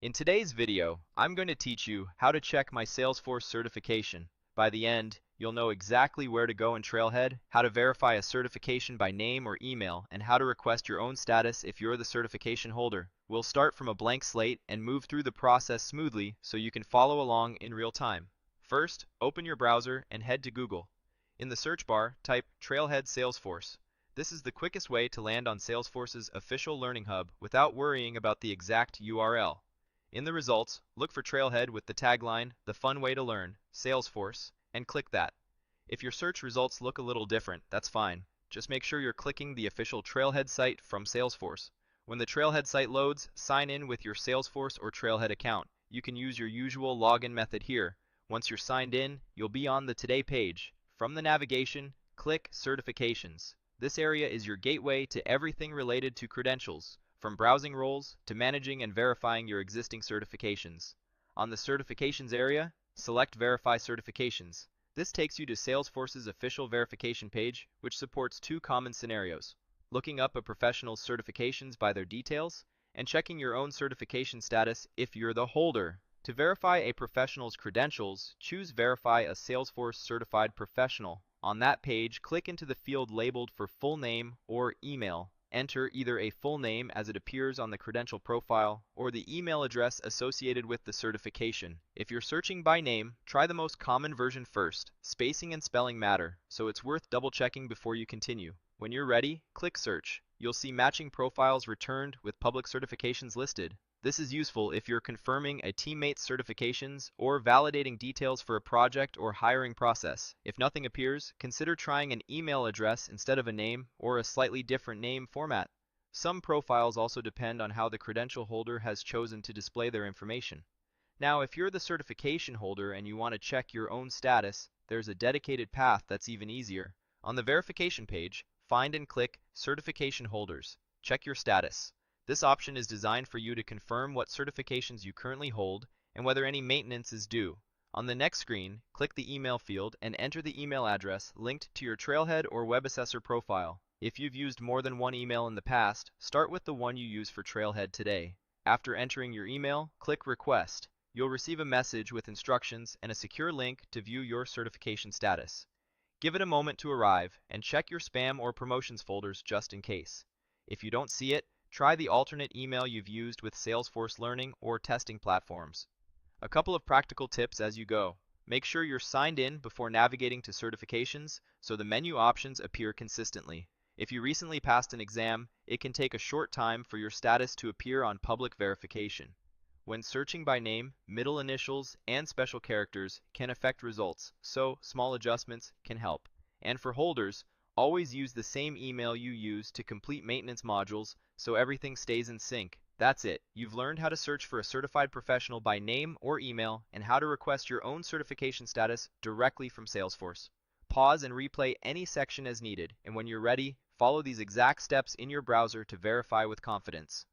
In today's video, I'm going to teach you how to check my Salesforce certification. By the end, you'll know exactly where to go in Trailhead, how to verify a certification by name or email, and how to request your own status if you're the certification holder. We'll start from a blank slate and move through the process smoothly so you can follow along in real time. First, open your browser and head to Google. In the search bar, type Trailhead Salesforce. This is the quickest way to land on Salesforce's official learning hub without worrying about the exact URL. In the results, look for Trailhead with the tagline, "The Fun Way to Learn, Salesforce," and click that. If your search results look a little different, that's fine. Just make sure you're clicking the official Trailhead site from Salesforce. When the Trailhead site loads, sign in with your Salesforce or Trailhead account. You can use your usual login method here. Once you're signed in, you'll be on the Today page. From the navigation, click Certifications. This area is your gateway to everything related to credentials, from browsing roles to managing and verifying your existing certifications. On the Certifications area, select Verify Certifications. This takes you to Salesforce's official verification page, which supports two common scenarios: looking up a professional's certifications by their details, and checking your own certification status if you're the holder. To verify a professional's credentials, choose Verify a Salesforce Certified Professional. On that page, click into the field labeled for full name or email. Enter either a full name as it appears on the credential profile or the email address associated with the certification. If you're searching by name, try the most common version first. Spacing and spelling matter, so it's worth double checking before you continue. When you're ready, click Search. You'll see matching profiles returned with public certifications listed. This is useful if you're confirming a teammate's certifications or validating details for a project or hiring process. If nothing appears, consider trying an email address instead of a name or a slightly different name format. Some profiles also depend on how the credential holder has chosen to display their information. Now, if you're the certification holder and you want to check your own status, there's a dedicated path that's even easier. On the verification page, find and click Certification Holders. Check your status. This option is designed for you to confirm what certifications you currently hold and whether any maintenance is due. On the next screen, click the email field and enter the email address linked to your Trailhead or Web Assessor profile. If you've used more than one email in the past, start with the one you use for Trailhead today. After entering your email, click Request. You'll receive a message with instructions and a secure link to view your certification status. Give it a moment to arrive and check your spam or promotions folders just in case. If you don't see it, try the alternate email you've used with Salesforce learning or testing platforms. A couple of practical tips as you go. Make sure you're signed in before navigating to certifications so the menu options appear consistently. If you recently passed an exam, it can take a short time for your status to appear on public verification. When searching by name, middle initials and special characters can affect results, so small adjustments can help. And for holders, always use the same email you use to complete maintenance modules so everything stays in sync. That's it. You've learned how to search for a certified professional by name or email and how to request your own certification status directly from Salesforce. Pause and replay any section as needed, and when you're ready, follow these exact steps in your browser to verify with confidence.